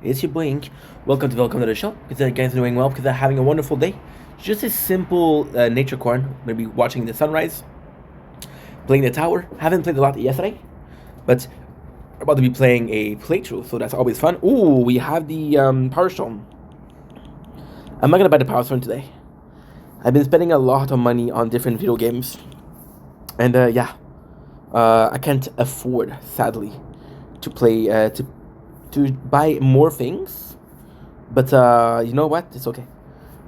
It's your boy Ink. Welcome to the show. Because you guys are doing well, because they're having a wonderful day. Just a simple nature corn. I'm gonna be watching the sunrise, playing the tower. Haven't played a lot yesterday, but I'm about to be playing a playthrough, so that's always fun. Ooh, we have the Power Stone. I'm not gonna buy the Power Stone today. I've been spending a lot of money on different video games, and I can't afford, sadly, to play to buy more things. But you know what? It's okay.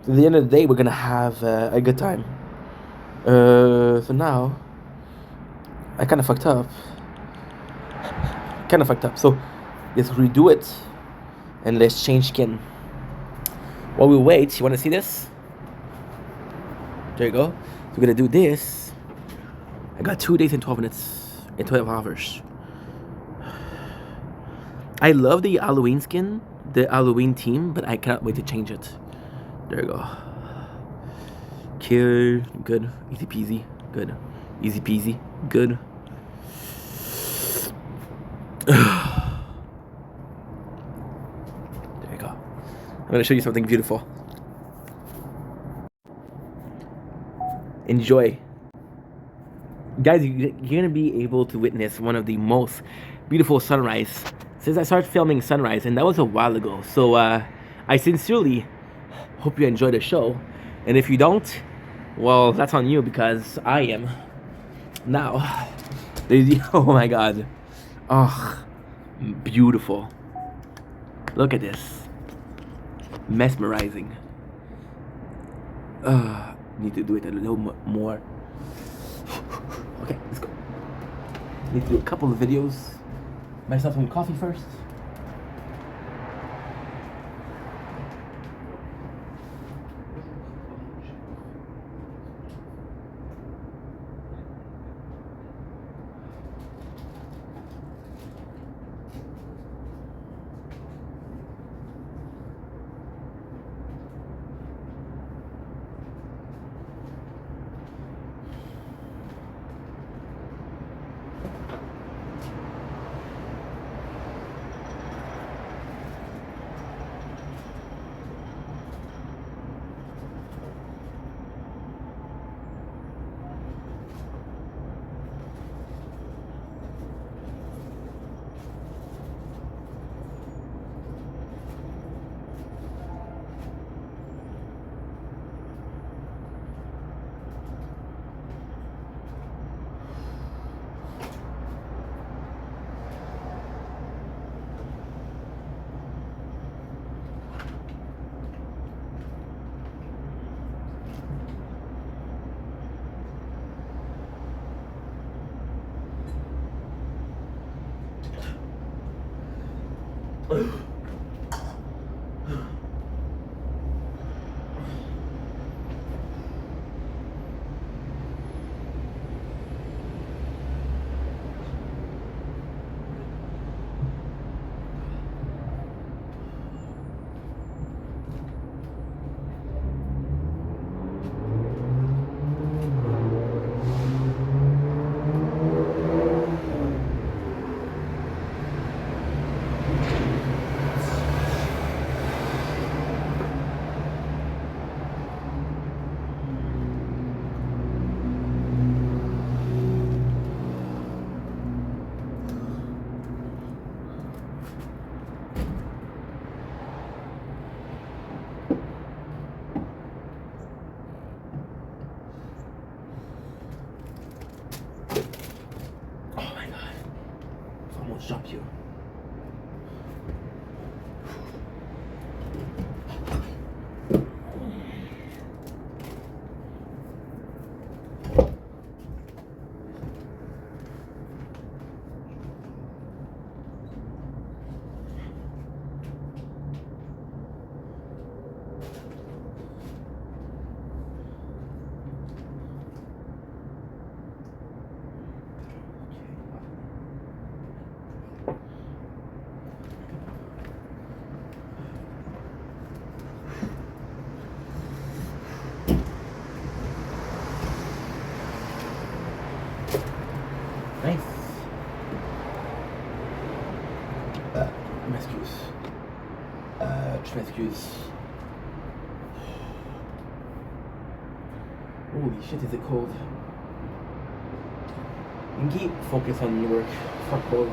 At the end of the day, we're gonna have a good time. So now, I kind of fucked up. So let's redo it, and let's change skin. While we wait, you wanna see this? There you go. So we're gonna do this. I got 2 days and 12 minutes and 12 hours. I love the Halloween skin, the Halloween team, but I cannot wait to change it. There you go. Cure, good. Easy peasy, good. Easy peasy, good. There you go. I'm gonna show you something beautiful. Enjoy. Guys, you're gonna be able to witness one of the most beautiful sunrise since I started filming sunrise, and that was a while ago. So I sincerely hope you enjoy the show, and if you don't, well, that's on you, because I am. Now, oh my god. Oh, beautiful. Look at this. Mesmerizing. Need to do it a little more. Okay, let's go. Need to do a couple of videos. Myself some coffee first. je m'excuse. Holy shit, is it cold? Inky, focus on your work. Fuck cold.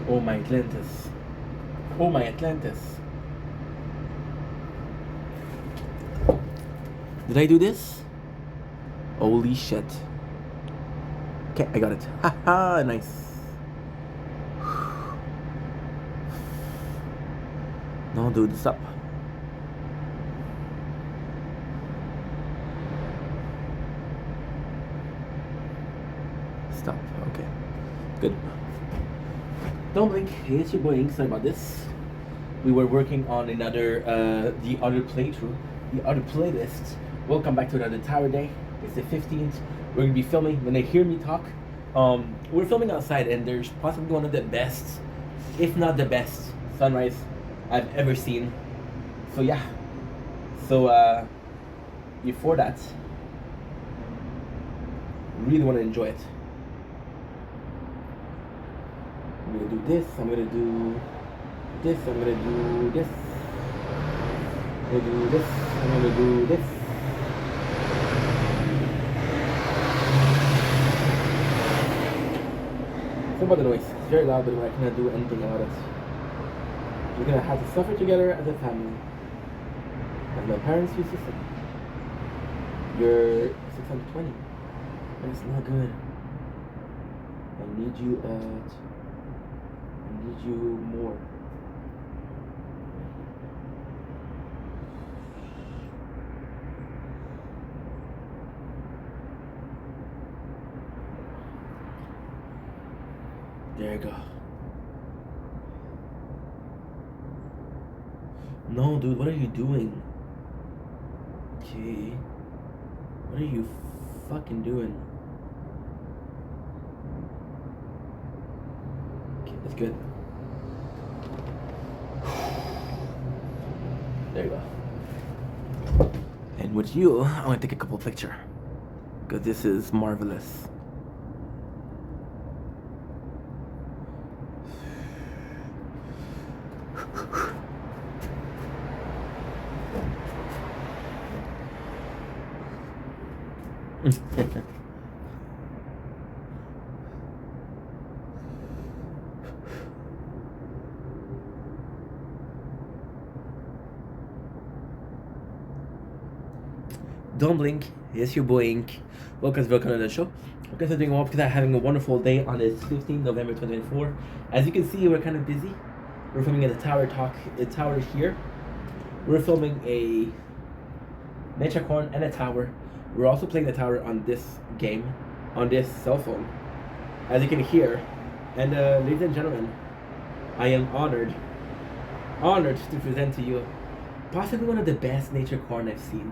Oh my Atlantis. Oh my Atlantis. Did I do this? Holy shit. Okay, I got it. Haha, nice. No, dude, stop. Stop, okay. Good. Don't blink, it's your boy Ink, sorry about this. We were working on another, the other playthrough, the other playlist. Welcome back to another Tower Day. It's the 15th. We're gonna be filming, when they hear me talk, we're filming outside and there's possibly one of the best, if not the best, sunrise I've ever seen. So yeah, so before that, really want to enjoy it. I'm gonna do this, I'm gonna do this, I'm gonna do this, I'm gonna do this, I'm gonna do this. Sorry about the noise, it's very loud, but I cannot do anything about it. We're gonna have to suffer together as a family. As my parents used to say. You're 620. That's not good. I need you I need you more. There you go. No, dude, what are you doing? Okay. What are you fucking doing? Okay, that's good. There you go. And with you, I want to take a couple pictures. Because this is marvelous. Don't blink. Yes, your boy Ink. Welcome to the show. We're considering well because I'm having a wonderful day on this 15th November 2024. As you can see, we're kind of busy. We're filming at the tower here. We're filming a nature corn and a tower. We're also playing the tower on this game, on this cell phone. As you can hear, and ladies and gentlemen, I am honored to present to you possibly one of the best nature corn I've seen.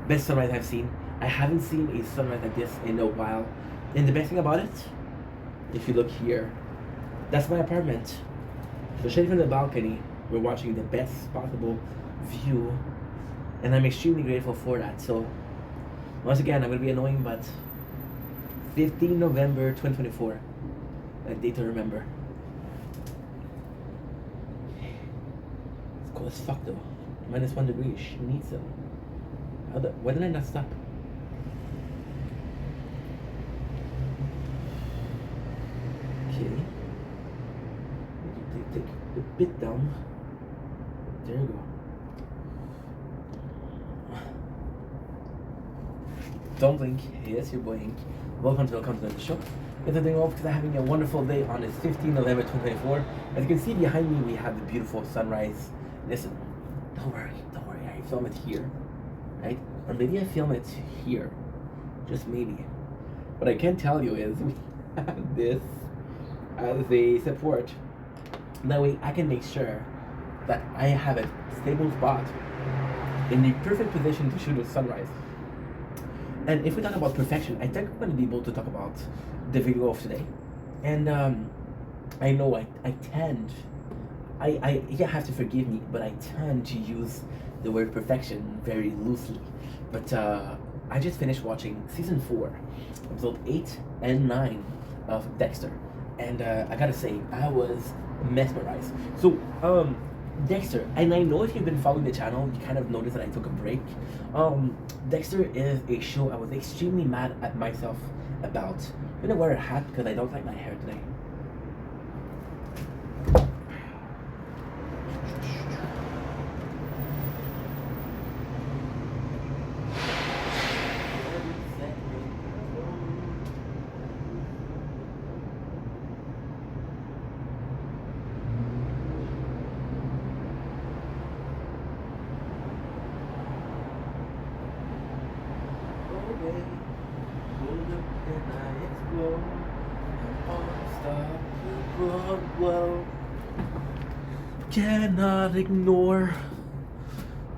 Best sunrise I've seen. I haven't seen a sunrise like this in a while. And the best thing about it, if you look here, that's my apartment. So straight from the balcony, we're watching the best possible view. And I'm extremely grateful for that. So, once again, I'm going to be annoying, but 15 November 2024. A date to remember. It's cold as fuck though. -1 degree. Need some. Why did I not stop? Okay. Take a bit down. There you go. Don't blink. Yes, your boy Ink. Welcome to the show. It's a thing off because I'm having a wonderful day on this 15 November 2024. As you can see behind me, we have the beautiful sunrise. Listen, don't worry. I film it here. Right? Or maybe I film it here. just maybe. What I can tell you is we have this as a support. That way I can make sure that I have a stable spot in the perfect position to shoot a sunrise. And if we talk about perfection, I think we're going to be able to talk about the video of today. And I know I tend, you have to forgive me, but I tend to use the word perfection very loosely. But I just finished watching season 4, episode 8 and 9 of Dexter. And I gotta say, I was mesmerized. So, Dexter, and I know if you've been following the channel, you kind of noticed that I took a break. Dexter is a show I was extremely mad at myself about. I'm gonna wear a hat because I don't like my hair today. Cannot ignore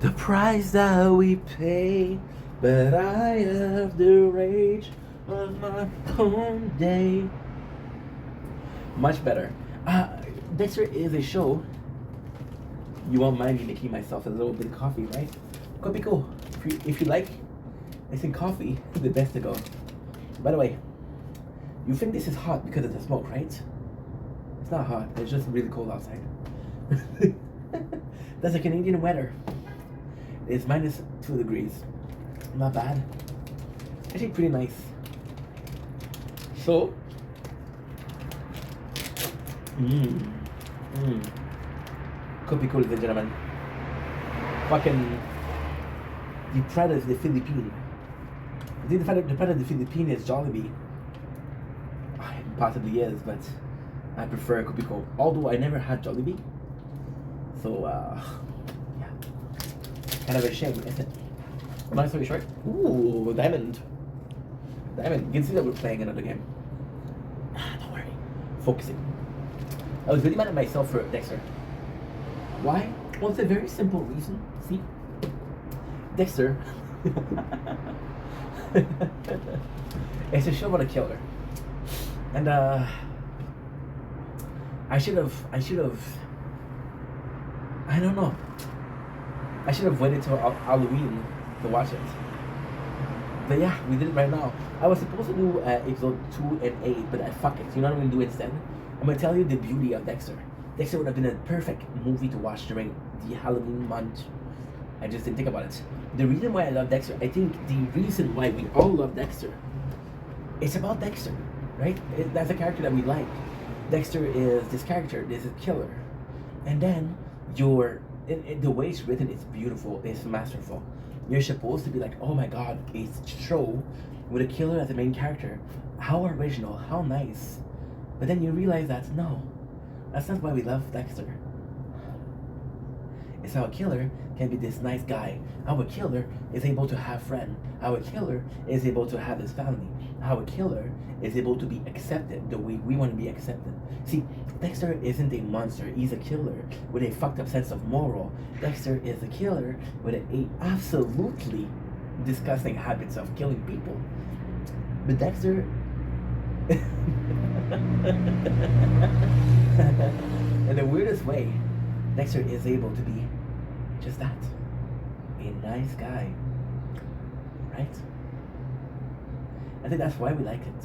the price that we pay, but I have the rage of my own day. Much better. Dexter is a show. You won't mind me making myself a little bit of coffee, right? Could be cool. If you like, I think coffee is the best to go. By the way, you think this is hot because of the smoke, right? It's not hot. It's just really cold outside. That's the Canadian weather. It's minus 2 degrees. Not bad. Actually pretty nice. So, could be cool, ladies and gentlemen. Fucking the pride of the Philippines. I think the pride of the Philippines is Jollibee. It possibly is, but I prefer Kopiko. Although I never had Jollibee. So, yeah. Kind of a shame, isn't it? Long story short. Ooh, Diamond. Diamond. You can see that we're playing another game. Don't worry. Focusing. I was really mad at myself for Dexter. Why? Well, it's a very simple reason. See? Dexter. It's a show about a killer. And, I should have, I don't know. I should have waited till Halloween to watch it. But yeah, we did it right now. I was supposed to do episode 2 and 8, but fuck it. You know what I'm going to do instead? I'm going to tell you the beauty of Dexter. Dexter would have been a perfect movie to watch during the Halloween month. I just didn't think about it. The reason why I love Dexter, I think the reason why we all love Dexter, it's about Dexter, right? That's a character that we like. Dexter is this character, this is killer. And then the way it's written is beautiful, it's masterful. You're supposed to be like, oh my god, a show with a killer as the main character. How original, how nice. But then you realize that no, that's not why we love Dexter. It's how a killer can be this nice guy. How a killer is able to have friends. How a killer is able to have his family. How a killer is able to be accepted the way we want to be accepted. See, Dexter isn't a monster. He's a killer with a fucked up sense of moral. Dexter is a killer with a absolutely disgusting habits of killing people. But Dexter... in the weirdest way, Dexter is able to be just that. A nice guy. Right? I think that's why we like it.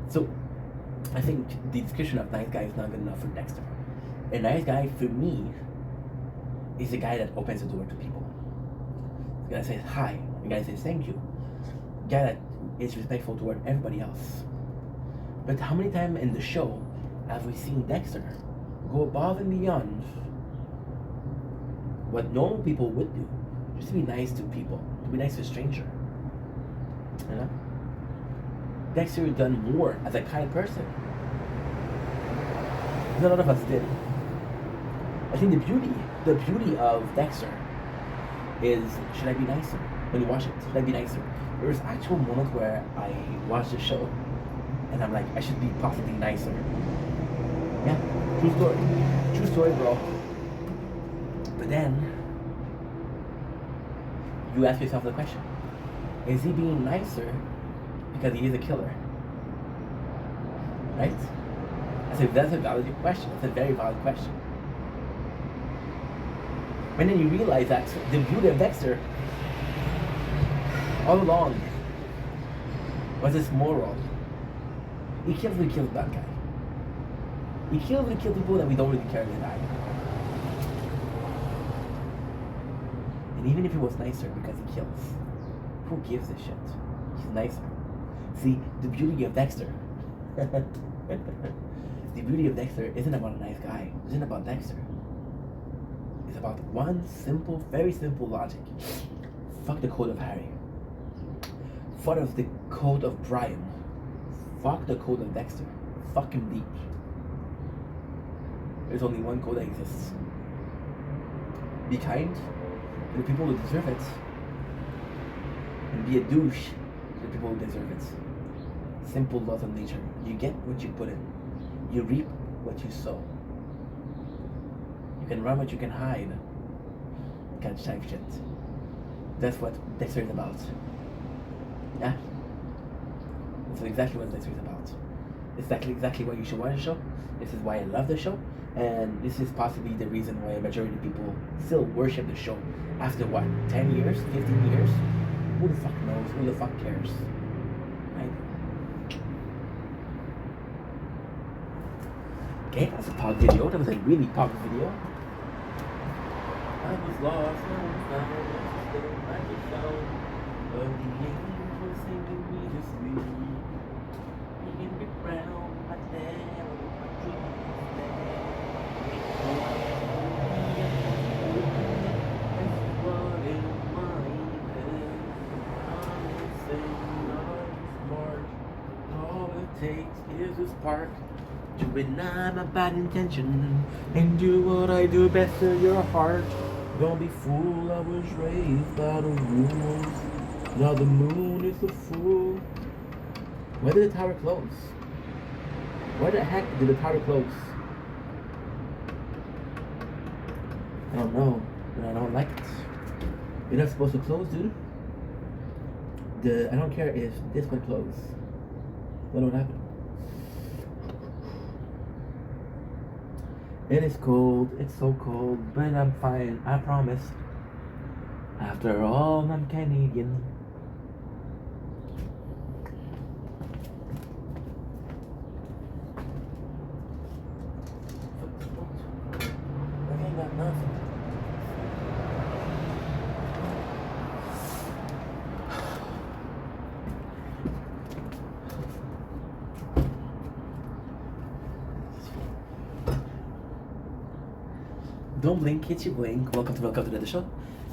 So, I think the description of nice guy is not good enough for Dexter. A nice guy, for me, is a guy that opens the door to people. A guy that says hi. A guy that says thank you. A guy that is respectful toward everybody else. But how many times in the show have we seen Dexter go above and beyond what normal people would do, just to be nice to people, to be nice to a stranger? You know? Dexter has done more as a kind person. Not a lot of us did. I think the beauty of Dexter is, should I be nicer? when you watch it. Should I be nicer? There was actual moments where I watched the show and I'm like, I should be possibly nicer. Yeah, true story. True story, bro. But then, you ask yourself the question, is he being nicer because he is a killer? Right? That's a valid question. It's a very valid question. And then you realize that the beauty of Dexter all along was this moral. He kills bad guy. He kills people that we don't really care to die. And even if he was nicer because he kills, who gives a shit? He's nicer. See, the beauty of Dexter. The beauty of Dexter isn't about a nice guy. It isn't about Dexter. It's about one simple, very simple logic. Fuck the code of Harry. Fuck the code of Brian. Fuck the code of Dexter. Fuck him deep. There's only one code that exists. Be kind to the people who deserve it. And be a douche to the people who deserve it. Simple laws of nature. You get what you put in. You reap what you sow. You can run what you can hide. Catch type shit. That's what Dexter is about. Yeah? That's exactly what Dexter is about. It's exactly why you should watch the show. This is why I love the show. And this is possibly the reason why a majority of people still worship the show. After what? 10 years? 15 years? Who the fuck knows? Who the fuck cares? Right? Okay, that's a pog video. That was a really pog video. I was lost and found, still like a sound of the angels singing me to sleep. In the ground, my dad, my dreams, takes is a spark to deny my bad intention and do what I do best to your heart. Don't be fool, I was raised by the rules. Now the moon is a fool. Why did the tower close? Why the heck did the tower close? I don't know, but I don't like it. You're not supposed to close, dude. I don't care if this one closed. What would happen? It is cold, it's so cold, but I'm fine, I promise. After all, I'm Canadian. I ain't got nothing. Don't blink, hit your blink. Welcome to the show.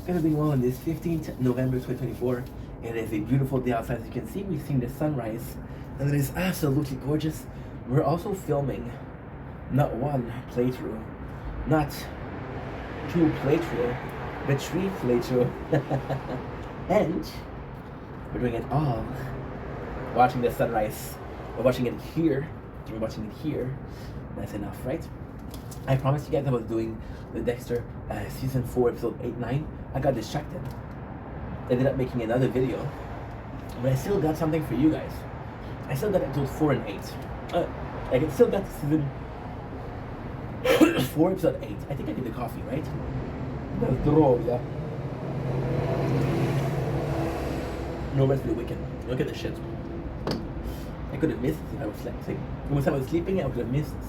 Gonna be well on this 15th November 2024. It is a beautiful day outside. As you can see, we've seen the sunrise, and it is absolutely gorgeous. We're also filming not one playthrough, not two playthrough, but three playthrough. And we're doing it all watching the sunrise. We're watching it here. We're watching it here. That's enough, right? I promised you guys I was doing the Dexter season 4 episode 8-9. I got distracted. Ended up making another video, but I still got something for you guys. I still got episode 4 and 8. I can still got season 4 episode 8. I think I did the coffee, right? Yeah. No rest for the weekend. Look at this shit. I could have missed it if I was sleeping. Once I was sleeping, I could have missed it.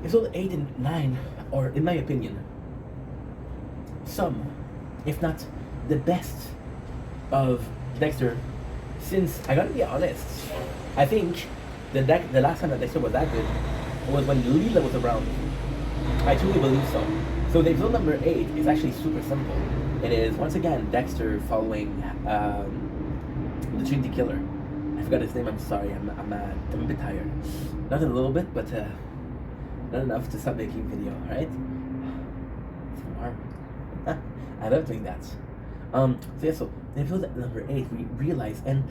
Episode 8 and 9, or in my opinion, some, if not the best of Dexter, since, I gotta be honest, I think the last time that Dexter was that good was when Leela was around. I truly believe so. So the episode number 8 is actually super simple. It is, once again, Dexter following the Trinity Killer. I forgot his name, I'm sorry, I'm a bit tired. Not a little bit, but not enough to stop making video, right? It's warm. I love doing that. So yeah, so in episode number 8, we realize, and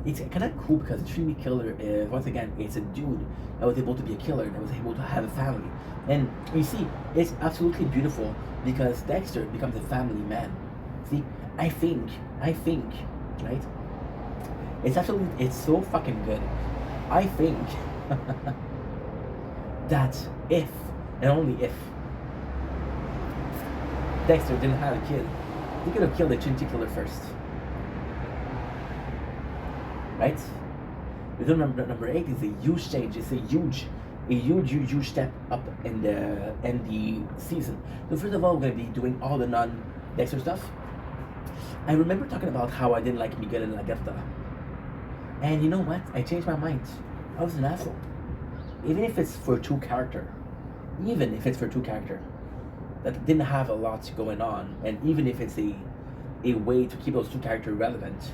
it's kind of cool because Trinity Killer is, once again, it's a dude that was able to be a killer, that was able to have a family. And you see, it's absolutely beautiful because Dexter becomes a family man. See, I think, right? It's so fucking good. I think that if, and only if, Dexter didn't have a kid, he could have killed the Trinity Killer first. Right? Because number 8 is a huge change. It's a huge step up in the season. So first of all, we're gonna be doing all the non-Dexter stuff. I remember talking about how I didn't like Miguel and Lagerta. And you know what? I changed my mind. I was an asshole. Even if it's for two character that didn't have a lot going on, and even if it's a way to keep those two characters relevant,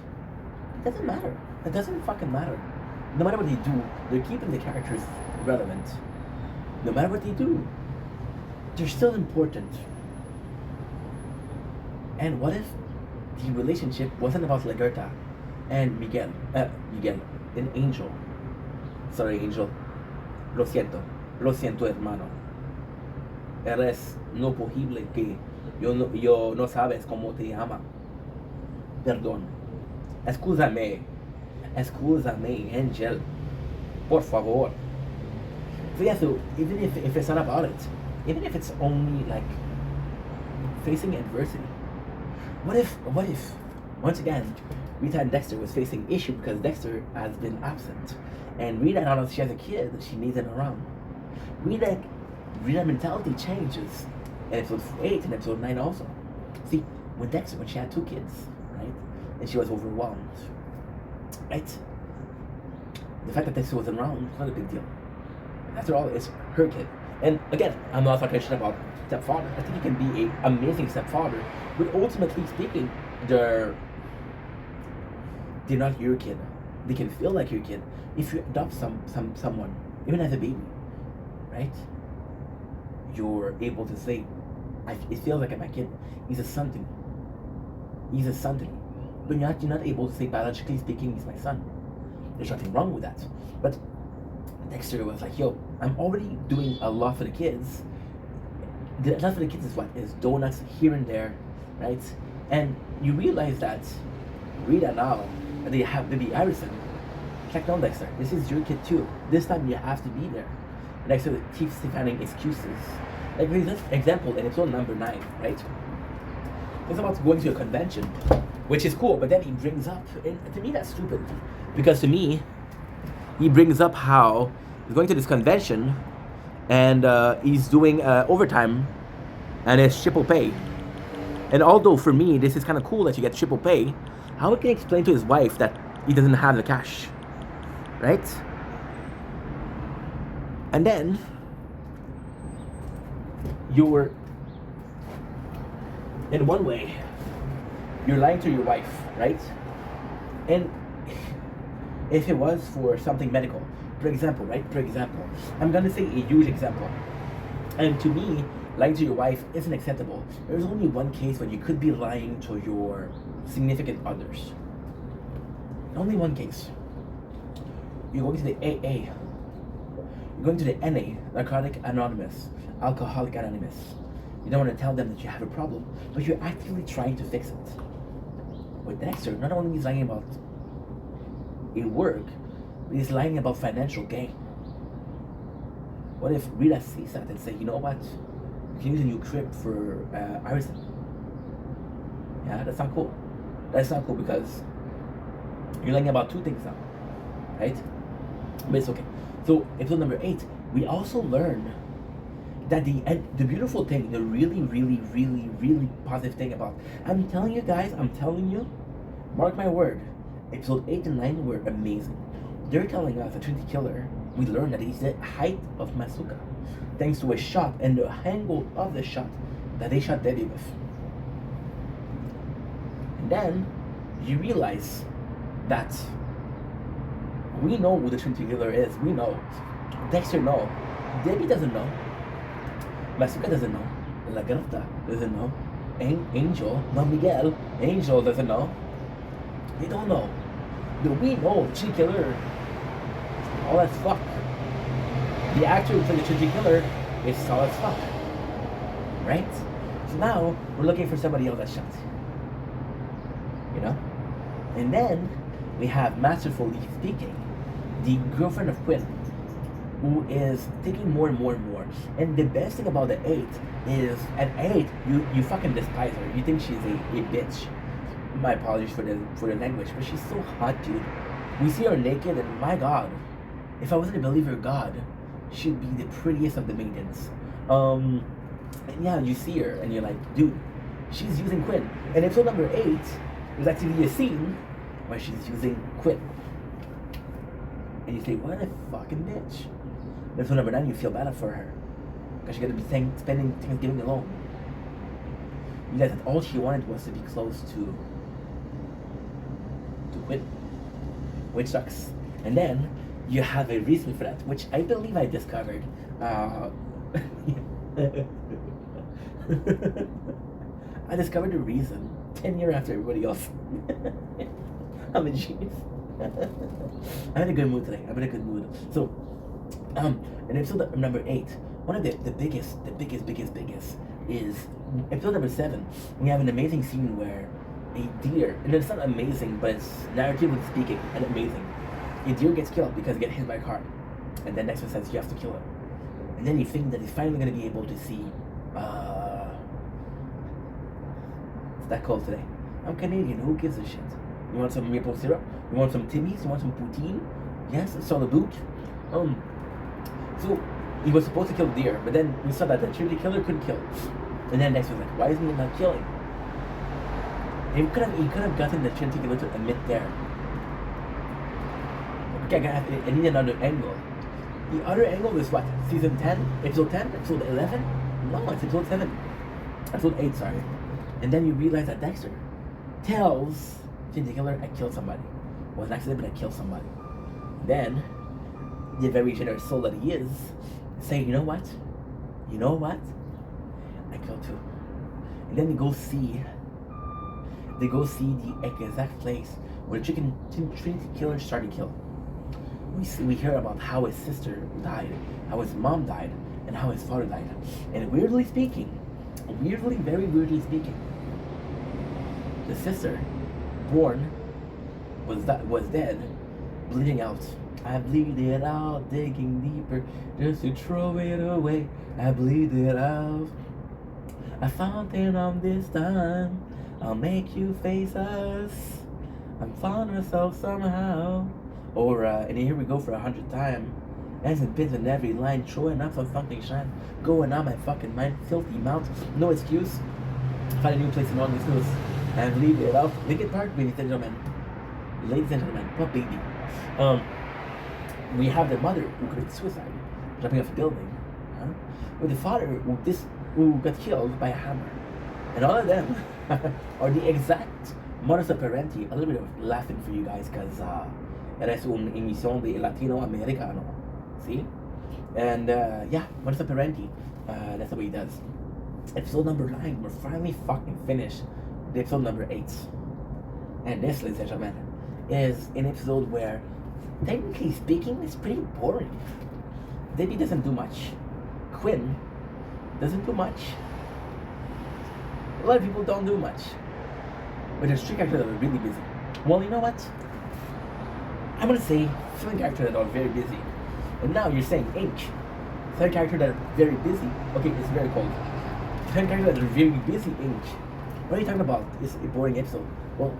it doesn't matter. It doesn't fucking matter. No matter what they do, they're keeping the characters relevant. No matter what they do, they're still important. And what if the relationship wasn't about Lagerta and Miguel, and Angel? Sorry, Angel. Lo siento, hermano. Eres no posible que yo no sabes cómo te llama. Perdón. Excúsame, Angel. Por favor. So yeah, so even if it's not about it, even if it's only like facing adversity, what if once again Rita and Dexter was facing issue because Dexter has been absent, and Rita, now that she has a kid, she needs him around. Rita mentality changes in episode 8 and episode 9 also. See, when she had 2 kids, right, and she was overwhelmed, right? The fact that Dexter wasn't around was not a big deal. After all, it's her kid. And again, I'm not talking shit about stepfather. I think he can be an amazing stepfather, but ultimately speaking, they're not your kid. They can feel like your kid if you adopt someone, even as a baby, right? You're able to say, it feels like my kid. He's a son to me. But you're not able to say, biologically speaking, he's my son. There's nothing wrong with that. But Dexter was like, yo, I'm already doing a lot for the kids. The lot for the kids is what? Is donuts here and there, right? And you realize that Rita now, and they have baby Harrison. Check down, Dexter. This is your kid too. This time you have to be there. And Dexter keeps finding excuses. Like for example, in episode number 9, right? It's about going to a convention, which is cool, but then he brings up, and to me that's stupid. Because to me, he brings up how he's going to this convention and he's doing overtime and it's triple pay. And although for me this is kind of cool that you get triple pay, how can he explain to his wife that he doesn't have the cash, right? And then you're, in one way, you're lying to your wife, right? And if it was for something medical, for example, I'm gonna say a huge example. And to me, lying to your wife isn't acceptable. There's only one case when you could be lying to your significant others. Only one case. You're going to the AA. You're going to the NA, Narcotic Anonymous, Alcoholic Anonymous. You don't want to tell them that you have a problem, but you're actively trying to fix it. With Dexter, not only is lying about work, but he's lying about financial gain. What if Rita sees that and say, you know what? You can use a new crib for Harrison. Yeah, that's not cool. That's not cool because you're lying about 2 things now, right? But it's okay. So episode number 8, we also learn that the beautiful thing, the really positive thing about, I'm telling you, mark my word, episode 8 and 9 were amazing. They're telling us that Trinity Killer, we learned that he's the height of Masuka, thanks to a shot and the angle of the shot that they shot Debbie with. And then you realize that we know who the Trinity Killer is. We know. Dexter knows. Debbie doesn't know. Masuka doesn't know. Lagerta doesn't know. Angel, not Miguel. Angel doesn't know. They don't know. But we know Chingy Killer. All as fuck. The actor who played the Chingy Killer is tall as fuck. Right? So now we're looking for somebody else that's shot. You know? And then we have masterfully speaking, the girlfriend of Quinn, who is taking more and more and more. And the best thing about the 8 is at 8 you fucking despise her. You think she's a bitch. My apologies for the language, but she's so hot, dude. We see her naked and my god, if I wasn't a believer of God, she'd be the prettiest of the maidens. And yeah, you see her and you're like, dude, she's using Quinn. And episode number 8, there's actually a scene where she's using Quinn. And you say, what a fucking bitch. And episode number 9, you feel bad for her. Because she's gonna be spending Thanksgiving alone. You realize that all she wanted was to be close to Quinn. Which sucks. And then you have a reason for that, which I believe I discovered. I discovered the reason 10 years after everybody else. I'm a genius. I'm in a good mood today. I'm in a good mood. So, in episode number 8, one of the biggest is episode number 7. We have an amazing scene where a deer, and it's not amazing, but it's narratively speaking, and amazing. A deer gets killed because it gets hit by a car, and then next one says you have to kill it. And then you think that he's finally going to be able to see. It's that cold today. I'm Canadian. Who gives a shit? You want some maple syrup? You want some Timmy's? You want some poutine? Yes, it's on the boot. So he was supposed to kill the deer, but then we saw that the Chingy Killer couldn't kill. And then next was like, why isn't he not killing? He could have gotten the Chingy Killer to admit there. Okay, I need another angle. The other angle is what? Season 10? Episode 10? Episode 11? No, it's episode 7. Episode 8, sorry. And then you realize that Dexter tells Chingy Killer, I killed somebody. It was an accident, but I killed somebody. Then, the very generous soul that he is, saying, you know what? You know what? I killed two. And then they go see the exact place where the Chingy Killer started to kill. We hear about how his sister died, how his mom died, and how his father died. And very weirdly speaking, the sister, born, was dead, bleeding out. I bleed it out, digging deeper, just to throw it away. I bleed it out. I found it on this time. I'll make you face us. I'm found myself somehow. Or, and here we go for 100th time. As it bits in every line, throwing up some fucking shine. Going on my fucking mind, filthy mouth, no excuse. Find a new place in all this news. And leave it out. Linkin Park, ladies and gentlemen. Ladies and gentlemen, what baby. We have the mother who committed suicide, jumping off a building. With the father who got killed by a hammer. And all of them are the exact modus operandi. A little bit of laughing for you guys, because eres una emisión de Latino-Americano. See? And yeah, modus operandi. That's the way he does. Episode number 9, we're finally fucking finished with episode number 8. And this, ladies and gentlemen, is an episode where, technically speaking, it's pretty boring. Debbie doesn't do much. Quinn doesn't do much. A lot of people don't do much. But there's 3 characters that are really busy. Well, you know what? I'm gonna say 7 characters that are very busy. And now you're saying H. 7 characters that are very busy. Okay, it's very cold. 10 characters that are very busy, H. What are you talking about? It's a boring episode. Well,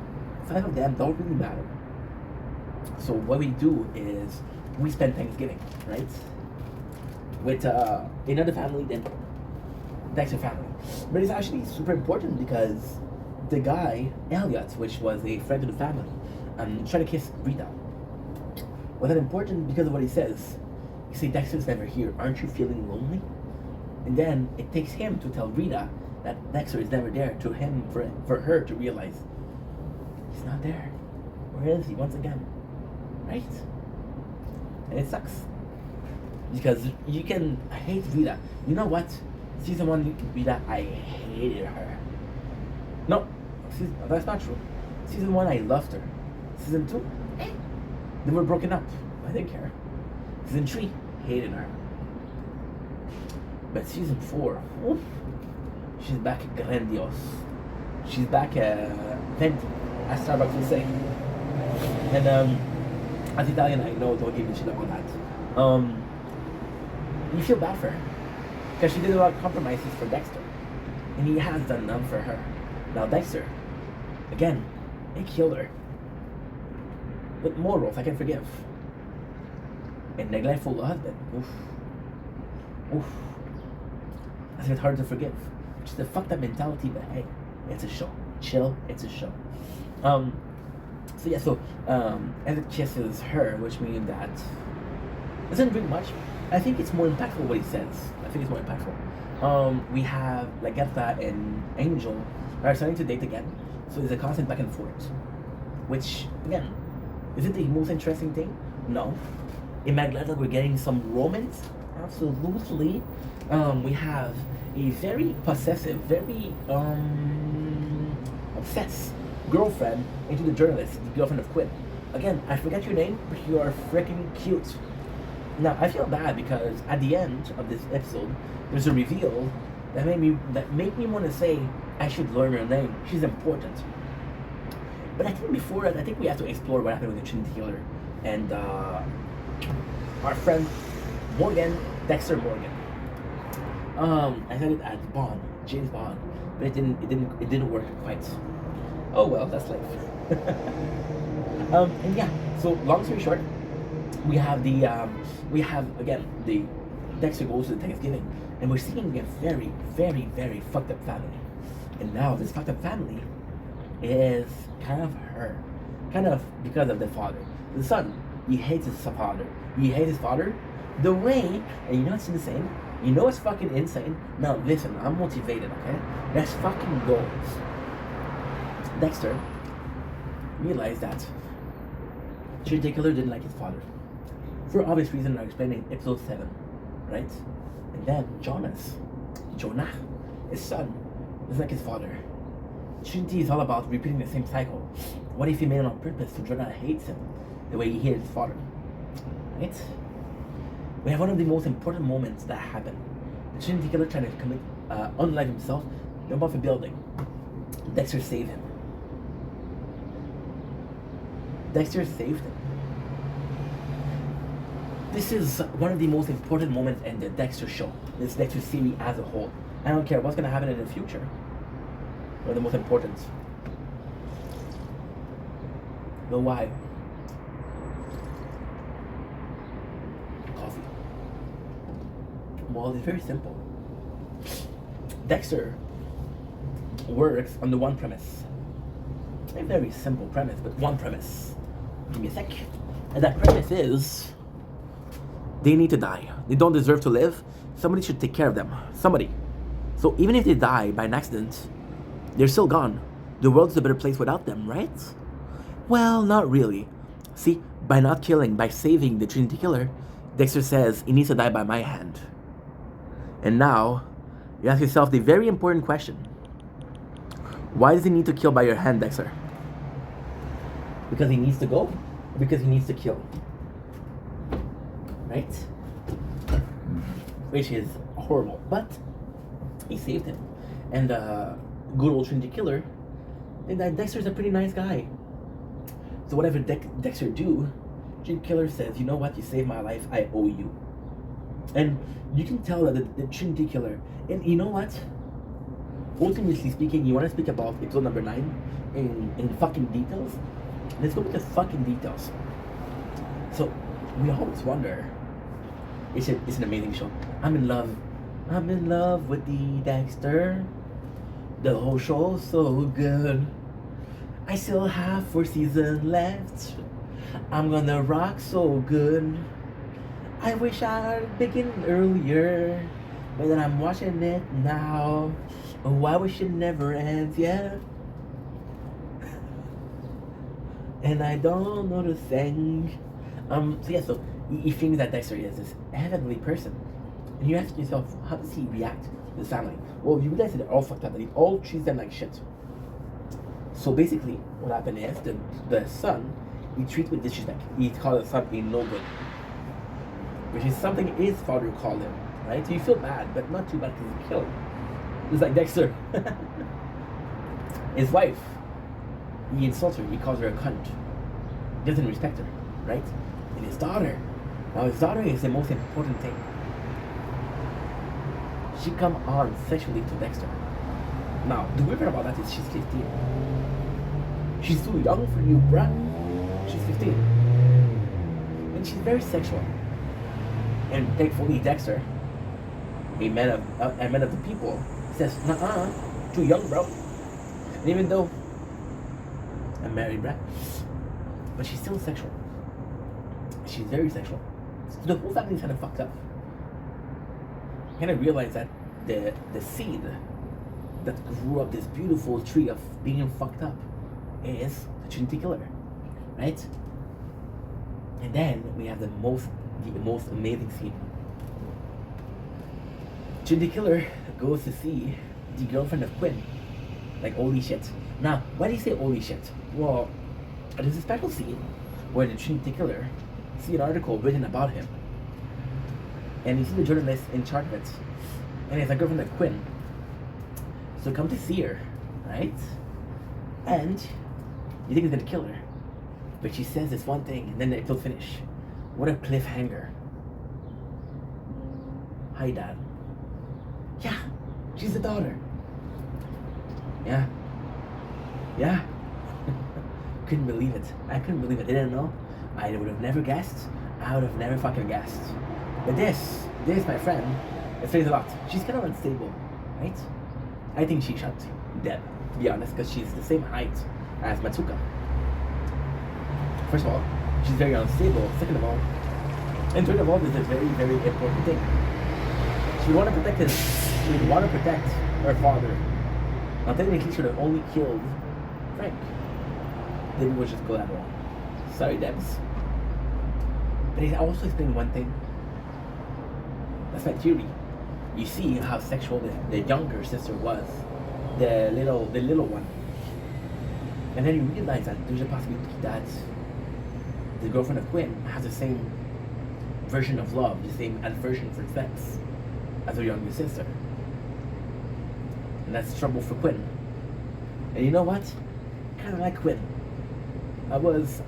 5 of them don't really matter. So what we do is we spend Thanksgiving, right? With another family than Dexter family. But it's actually super important because the guy, Elliot, which was a friend of the family, tried to kiss Rita. Was that important because of what he says? You say, Dexter's never here. Aren't you feeling lonely? And then it takes him to tell Rita that Dexter is never there, to him, for her to realize he's not there. Where is he once again? Right? And it sucks. Because you can hate Rita. You know what? Season 1 Rita, I hated her. That's not true. Season 1, I loved her. Season 2, they were broken up. I didn't care. Season 3, hated her. But season 4, oof, she's back grandiose. She's back venti, as Starbucks would say. And as Italian, I know, don't give me shit about that. You feel bad for her because she did a lot of compromises for Dexter, and he has done none for her. Now Dexter, again, a killer. With morals, I can forgive. A neglectful husband, oof. That's a bit hard to forgive. Which is a fucked up mentality, but hey, it's a show. Chill, it's a show. So Emmett kisses her, which means that it doesn't bring much. I think it's more impactful what he says. I think it's more impactful. We have Lagertha and Angel are starting to date again, so there's a constant back and forth. Which, again, is it the most interesting thing? No. In Maglev, we're getting some romance. Absolutely. We have a very possessive, very obsessed girlfriend into the journalist, the girlfriend of Quinn. Again, I forget your name, but you are freaking cute. Now, I feel bad because at the end of this episode, there's a reveal that made me want to say I should learn her name. She's important. But I think before that, I think we have to explore what happened with the Trinity Killer and our friend Morgan, Dexter Morgan. I said it as Bond, James Bond, but it didn't work quite. Oh well, that's life. And yeah, so long story short, we have again the Dexter goes to the Thanksgiving, and we're seeing a very, very, very fucked up family. And now this fucked up family is kind of her, kind of because of the father. The son, he hates his father. He hates his father the way, and you know what's insane? You know what's fucking insane? Now listen, I'm motivated, okay? Let's fucking go. Dexter realized that Trinity Killer didn't like his father. For obvious reason, I'm explaining episode 7, right? And then Jonah, his son, is like his father. Trinity is all about repeating the same cycle. What if he made it on purpose so Jonah hates him the way he hated his father? Right? We have one of the most important moments that happened. The Trinity Killer trying to commit unalive himself, jump off a building. Dexter saved him. Dexter saved him. This is one of the most important moments in the Dexter show, this Dexter series as a whole. I don't care what's going to happen in the future. One of the most important. But why? Coffee. Well, it's very simple. Dexter works on the one premise. A very simple premise, but one premise. Give me a sec. And that premise is they need to die. They don't deserve to live. Somebody should take care of them. Somebody. So even if they die by an accident, they're still gone. The world's a better place without them, right? Well, not really. See, by not killing, by saving the Trinity Killer, Dexter says he needs to die by my hand. And now, you ask yourself the very important question. Why does he need to kill by your hand, Dexter? Because he needs to go? Or because he needs to kill? Right? Which is horrible. But he saved him. And good old Trinity Killer, and Dexter's a pretty nice guy. So whatever Dexter do, Trinity Killer says, you know what, you saved my life, I owe you. And you can tell that the Trinity Killer, and you know what? Ultimately speaking, you want to speak about episode number 9 in fucking details? Let's go with the fucking details. So, we always wonder, it's an amazing show. I'm in love with the Dexter. The whole show's so good. I still have 4 seasons left. I'm gonna rock so good. I wish I'd begin earlier, but then I'm watching it now. Oh, I wish it never ends, yeah. And I don't know the thing. So yeah, so he thinks that Dexter is this heavenly person. And you ask yourself, how does he react to his family? Well, you realize that they're all fucked up, that he all treats them like shit. So basically, what happened is the son, he treats with disrespect. He called the son a noble, which is something his father called him, right? So you feel bad, but not too bad because he killed. It's like Dexter. His wife, he insults her, he calls her a cunt. He doesn't respect her, right? And his daughter, now his daughter is the most important thing. She come on sexually to Dexter. Now, the weird part about that is she's 15. She's too young for you, bruh. She's 15. And she's very sexual. And thankfully, Dexter, a man of the people, says, "Nuh-uh, too young, bro." And even though I'm married, bruh, but she's still sexual. She's very sexual. So the whole family's kind of fucked up. Kind of realize that the seed that grew up this beautiful tree of being fucked up is the Trinity Killer, right? And then we have the most amazing scene. Trinity Killer goes to see the girlfriend of Quinn. Like, holy shit. Now, why do you say holy shit? Well, there's a special scene where the Trinity Killer see an article written about him. And you see the journalist in charge of it. And it's a girlfriend of Quinn. So come to see her, right? And you think he's gonna kill her. But she says this one thing, and then the episode finish. What a cliffhanger. Hi, Dad. Yeah, she's the daughter. Yeah. Yeah. Couldn't believe it. I couldn't believe it. Didn't know. I would have never guessed. I would have never fucking guessed. But this, my friend, explains a lot. She's kind of unstable, right? I think she shot dead, to be honest, because she's the same height as Matsuka. First of all, she's very unstable. Second of all, and third of all, there's a very, very important thing. She would want to protect her father. Now, technically, she should have only killed Frank. Maybe we'll just collateral. Sorry, Debs. But he also explained one thing. That's my theory. You see how sexual the younger sister was, the little one, and then you realize that there's a possibility that the girlfriend of Quinn has the same version of love, the same aversion for sex as her younger sister, and that's trouble for Quinn. And you know what? Kind of like Quinn. I was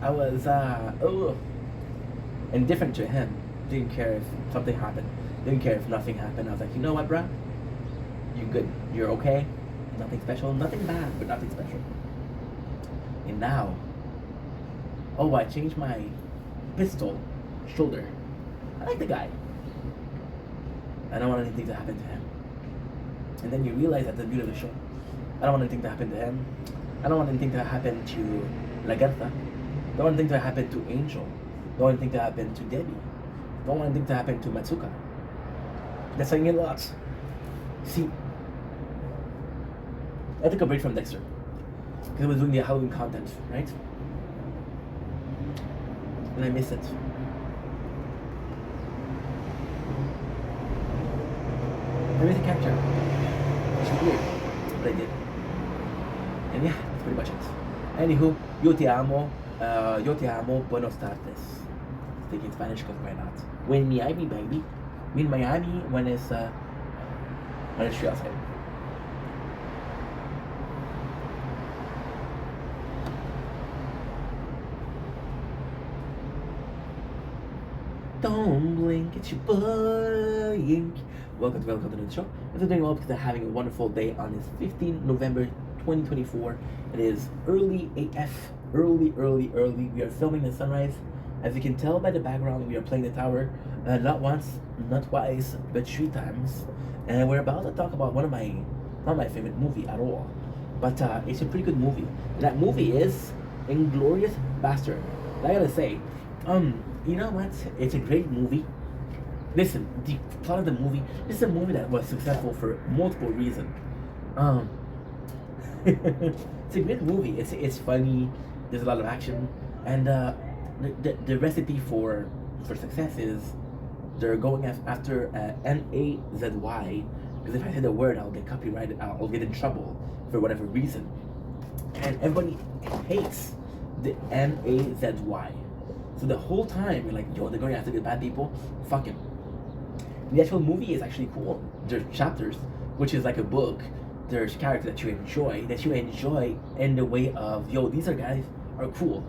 indifferent to him. Didn't care if something happened. Didn't care if nothing happened. I was like, you know what, bruh? You good. You're okay. Nothing special. Nothing bad, but nothing special. And now, oh, I changed my pistol shoulder. I like the guy. I don't want anything to happen to him. And then you realize that's the beauty of the show. I don't want anything to happen to him. I don't want anything to happen to Lagarta. Don't want anything to happen to Angel. Don't want anything to happen to Debbie. Don't want anything to happen to Matsuka. That's saying a lot. See, I took a break from Dexter because I was doing the Halloween content, right? And I missed it. I missed the capture. Which is weird, but I did. And yeah, that's pretty much it. Anywho, yo te amo, buenos tardes. Speaking Spanish because why not? When Miami, baby. In Miami when it's free outside. Don't blink, it's your boy Ink. Welcome to the show. If you're doing well because they're having a wonderful day on this 15 November 2024. It is early AF. Early. We are filming the sunrise. As you can tell by the background, we are playing the tower. Not once, not twice, but 3 times. And we're about to talk about not my favorite movie at all, but it's a pretty good movie. And that movie is Inglourious Bastard. I gotta say, you know what? It's a great movie. Listen, the plot of the movie. This is a movie that was successful for multiple reasons. It's a great movie. It's funny. There's a lot of action, and the recipe for success is they're going after N-A-Z-Y, because if I say the word I'll get copyrighted, I'll get in trouble for whatever reason. and everybody hates the N-A-Z-Y. So the whole time you're like, yo, they're going after the bad people. Fuck him. The actual movie is actually cool. There's chapters, which is like a book. There's characters that you enjoy in the way of, yo, these are guys are cool.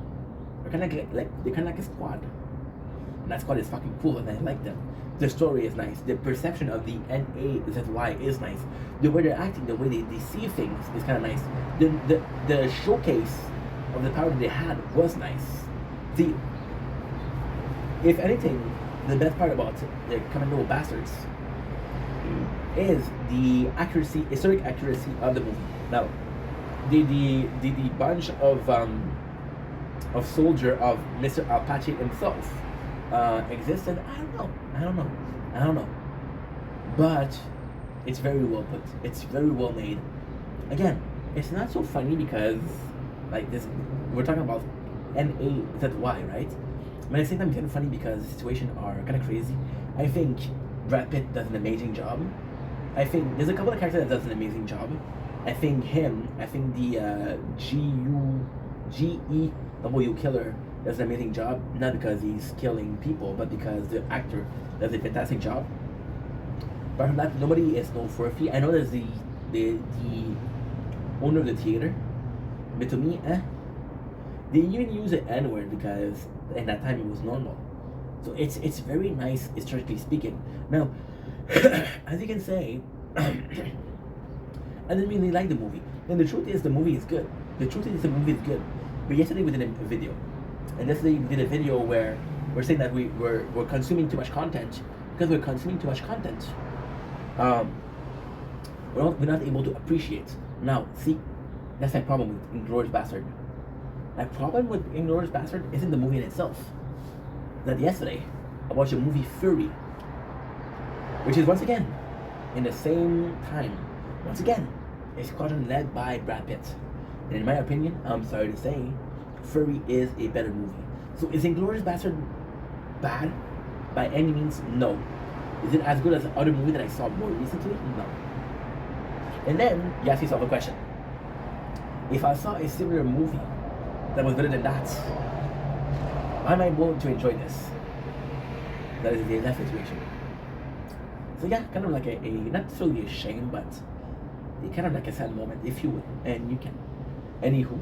They're kind of they're kind of like a squad. And that squad is fucking cool, and I like them. The story is nice. The perception of the N-A-Z-Y is nice. The way they're acting, the way they see things is kind of nice. The showcase of the power that they had was nice. If anything, the best part about the Commando Bastards is the accuracy, historic accuracy of the movie. Now, the bunch of soldier of Mr. Apache himself existed. I don't know. But it's very well put. It's very well made. Again, it's not so funny because like this, we're talking about N-A-Z-Y, right? But at the same time, it's kind of funny because the situations are kind of crazy. I think Brad Pitt does an amazing job. I think there's a couple of characters that does an amazing job. I think the G-E-W killer does an amazing job, not because he's killing people, but because the actor does a fantastic job. But from that, nobody is known for a fee. I know there's the owner of the theater, but to me, they even use the N-word because in that time it was normal. So it's very nice, historically speaking. Now, as you can say, I didn't really like the movie. And the truth is, the movie is good. But yesterday we did a video. And yesterday we did a video where we're saying that we're consuming too much content. Because we're consuming too much content, we're not able to appreciate. Now, see, that's my problem with Inglourious Bastard. My problem with Inglourious Bastard isn't the movie in itself. That yesterday, I watched a movie Fury, which is once again, in the same time, once again, a squadron led by Brad Pitt. And in my opinion, I'm sorry to say, Fury is a better movie. So is Inglourious Bastard bad? By any means, no. Is it as good as the other movie that I saw more recently? No. And then, you ask yourself a question. If I saw a similar movie that was better than that, am I willing to enjoy this? That is the exact situation. So yeah, kind of like a not necessarily a shame, but kind of like a sad moment, if you will, and you can. Anywho,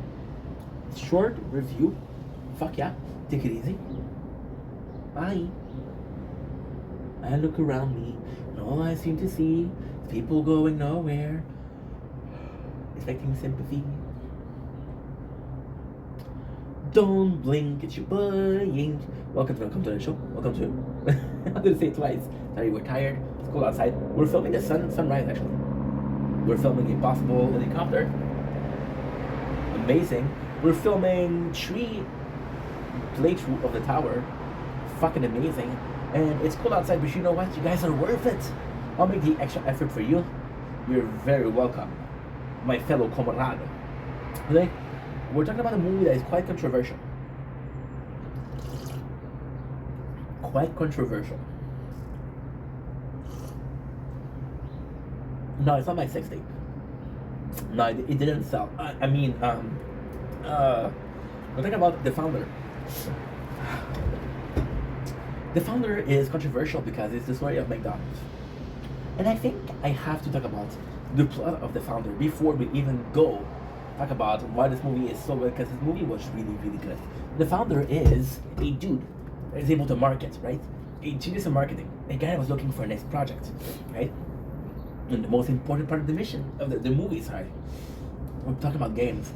short review. Fuck yeah, take it easy. Bye. I look around me, and all I seem to see is people going nowhere, expecting sympathy. Don't blink, it's your boy. Welcome to the show. Welcome to. I'm gonna say it twice. Sorry, we're tired. It's cold outside. We're filming the sunrise actually. We're filming a possible helicopter. Amazing. We're filming 3 playthrough of the tower. Fucking amazing. And it's cold outside, but you know what? You guys are worth it. I'll make the extra effort for you. You're very welcome, my fellow comrade. Today, we're talking about a movie that is quite controversial. No, it's not my sex tape. No, it didn't sell. We're talking about The Founder. The Founder is controversial because it's the story of McDonald's. And I think I have to talk about the plot of The Founder before we even go talk about why this movie is so good, because this movie was really, really good. The Founder is a dude that is able to market, right? A genius in marketing. A guy that was looking for a next project, right? And the most important part of the mission of the movie, sorry. We're talking about games.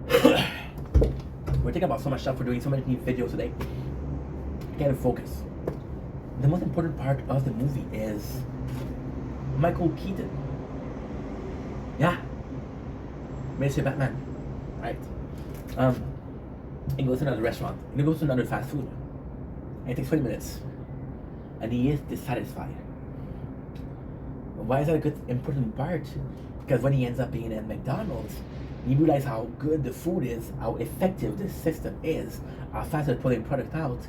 We're talking about so much stuff. We're doing so many videos today. Gotta focus. The most important part of the movie is Michael Keaton. Yeah. Mr. Batman. Right. He goes to another restaurant. And he goes to another fast food. And it takes 20 minutes. And he is dissatisfied. Why is that a good important part? Because when he ends up being at McDonald's, you realize how good the food is, how effective the system is, how fast they're putting product out.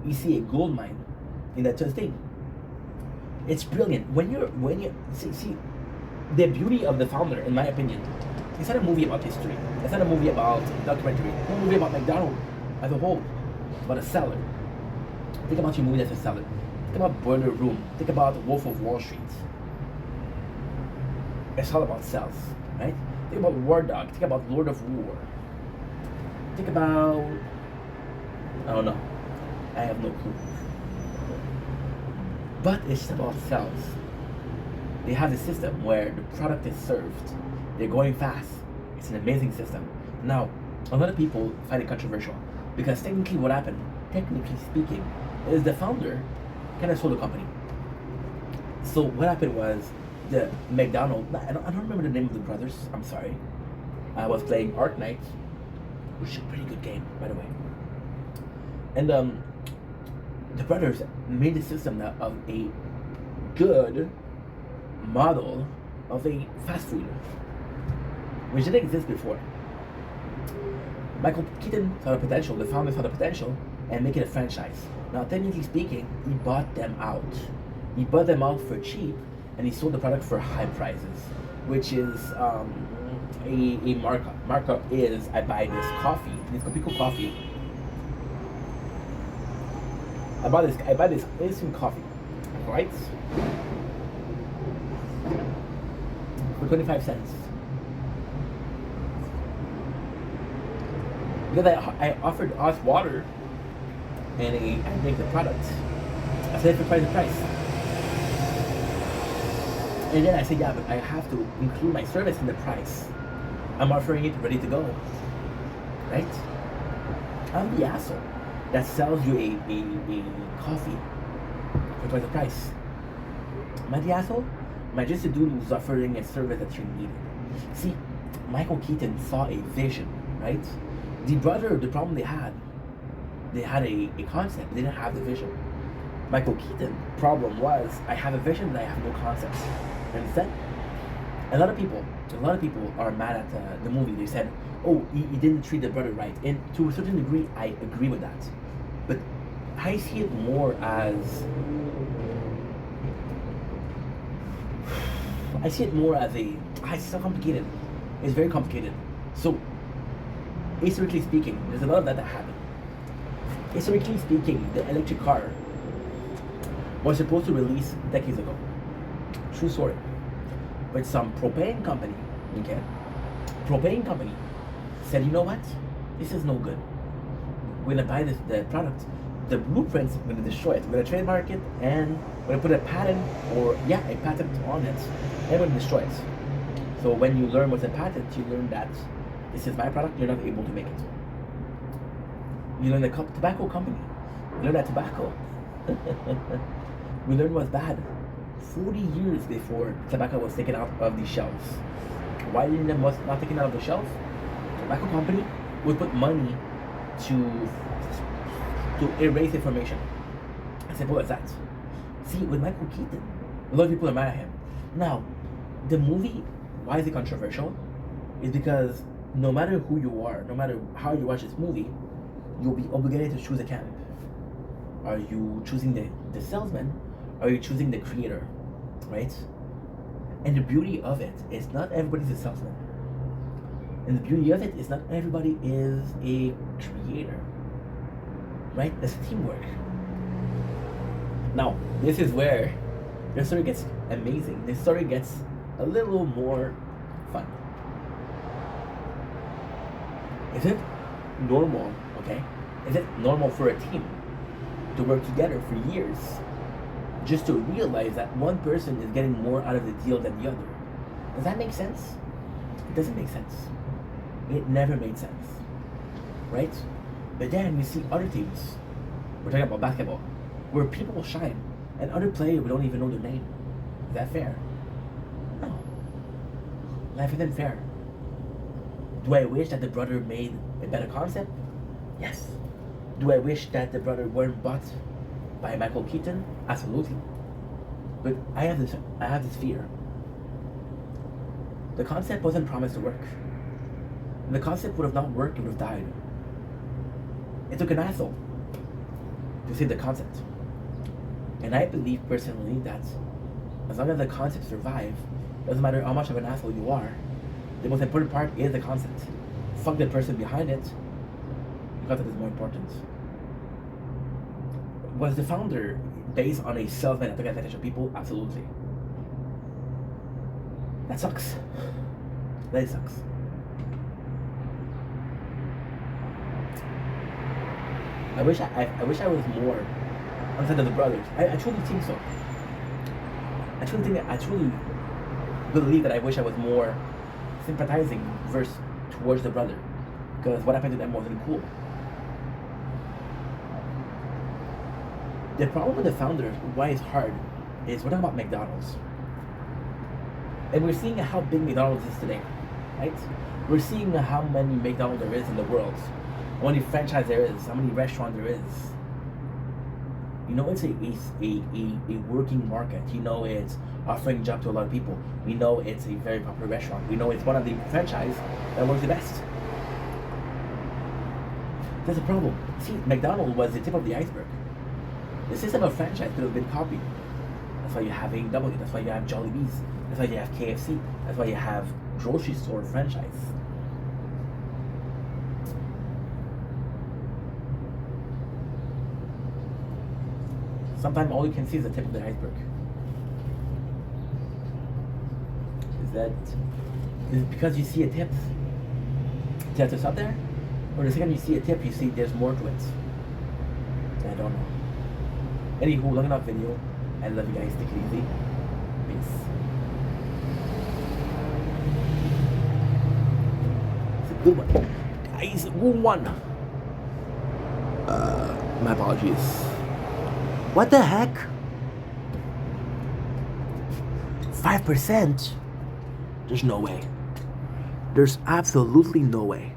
You see a gold mine in that just thing. It's brilliant. When you see the beauty of The Founder, in my opinion, It's not a movie about history. It's not a movie about documentary. It's not a movie about McDonald's as a whole. It's about a seller. Think about your movie that's a seller. Think about Boiler Room. Think about Wolf of Wall Street. It's all about sales, right? Think about War Dog. Think about Lord of War. Think about, I don't know. I have no clue. But it's about sales. They have a system where the product is served. They're going fast. It's an amazing system. Now, a lot of people find it controversial because technically what happened, technically speaking, is the founder kind of sold the company. So what happened was the McDonald's, I don't remember the name of the brothers, I'm sorry. I was playing Arknight, which is a pretty good game, by the way. And the brothers made a system of a good model of a fast food, which didn't exist before. Michael Keaton saw the potential, the founder saw the potential, and make it a franchise. Now, technically speaking, he bought them out. He bought them out for cheap, and he sold the product for high prices, which is a markup. Markup is I buy this coffee, this Kopiko coffee. I buy this instant coffee, right? For 25 cents. Because I offered us water and I make the product. I said for twice the price. And then I said, yeah, but I have to include my service in the price. I'm offering it ready to go. Right? I'm the asshole that sells you a coffee for twice the price. Am I the asshole? Am I just a dude who's offering a service that you needed? See, Michael Keaton saw a vision, right? The problem they had a concept, they didn't have the vision. Michael Keaton problem was, I have a vision but I have no concept. You understand? A lot of people are mad at the movie. They said, oh, he didn't treat the brother right. And to a certain degree, I agree with that. But I see it more as it's so complicated. It's very complicated. So, historically speaking, there's a lot of that happened. Historically speaking, the electric car was supposed to release decades ago. True story. But some propane company said, you know what? This is no good. We're gonna buy the product. The blueprints, we're gonna destroy it. We're gonna trademark it and we're gonna put a patent on it, and we're gonna destroy it. So when you learn what's a patent, you learn that this is my product, you're not able to make it. You learn the tobacco company. You learn that tobacco. We learned what's bad 40 years before tobacco was taken out of the shelves. Why didn't it was not taken out of the shelf? Tobacco company would put money to erase information. As simple as that. See, with Michael Keaton, a lot of people are mad at him. Now, the movie, why is it controversial? Is because no matter who you are, no matter how you watch this movie, you'll be obligated to choose a camp. Are you choosing the salesman? Or are you choosing the creator? Right? And the beauty of it is not everybody's a salesman. And the beauty of it is not everybody is a creator. Right? That's teamwork. Now, this is where the story gets amazing. The story gets a little more fun. Is it normal, okay? Is it normal for a team to work together for years just to realize that one person is getting more out of the deal than the other? Does that make sense? It doesn't make sense. It never made sense. Right? But then we see other teams, we're talking about basketball, where people shine and other players we don't even know their name. Is that fair? No. Life isn't fair. Do I wish that the brother made a better concept? Yes. Do I wish that the brother weren't bought by Michael Keaton? Absolutely. But I have this fear. The concept wasn't promised to work. The concept would have not worked, it would have died. It took an asshole to save the concept. And I believe personally that as long as the concept survives, doesn't matter how much of an asshole you are, The most important part is the concept. Fuck the person behind it. The concept is more important. Was the founder based on a salesman that took advantage of people? Absolutely. That sucks. That sucks. I wish I was more on the side of the brothers. I truly think so. I truly believe that I wish I was more sympathizing towards the brother, because what happened to them wasn't cool. The problem with the founders, why it's hard, is we're talking about McDonald's. And we're seeing how big McDonald's is today, right? We're seeing how many McDonald's there is in the world, how many franchise there is, how many restaurants there is. You know, it's a working market. You know, it's offering job to a lot of people. We know it's a very popular restaurant. We know it's one of the franchise that works the best. There's a problem. See, McDonald's was the tip of the iceberg. The system of franchise could have been copied. That's why you have A&W. That's why you have Jollibee's. That's why you have KFC. That's why you have grocery store franchise. Sometimes all you can see is the tip of the iceberg. Is it because you see a tip that's just up there? Or the second you see a tip, you see there's more to it? I don't know. Anywho, long enough video. I love you guys. Take it easy. Peace. It's a good one. Guys, good one. My apologies. What the heck? 5%? There's no way. There's absolutely no way.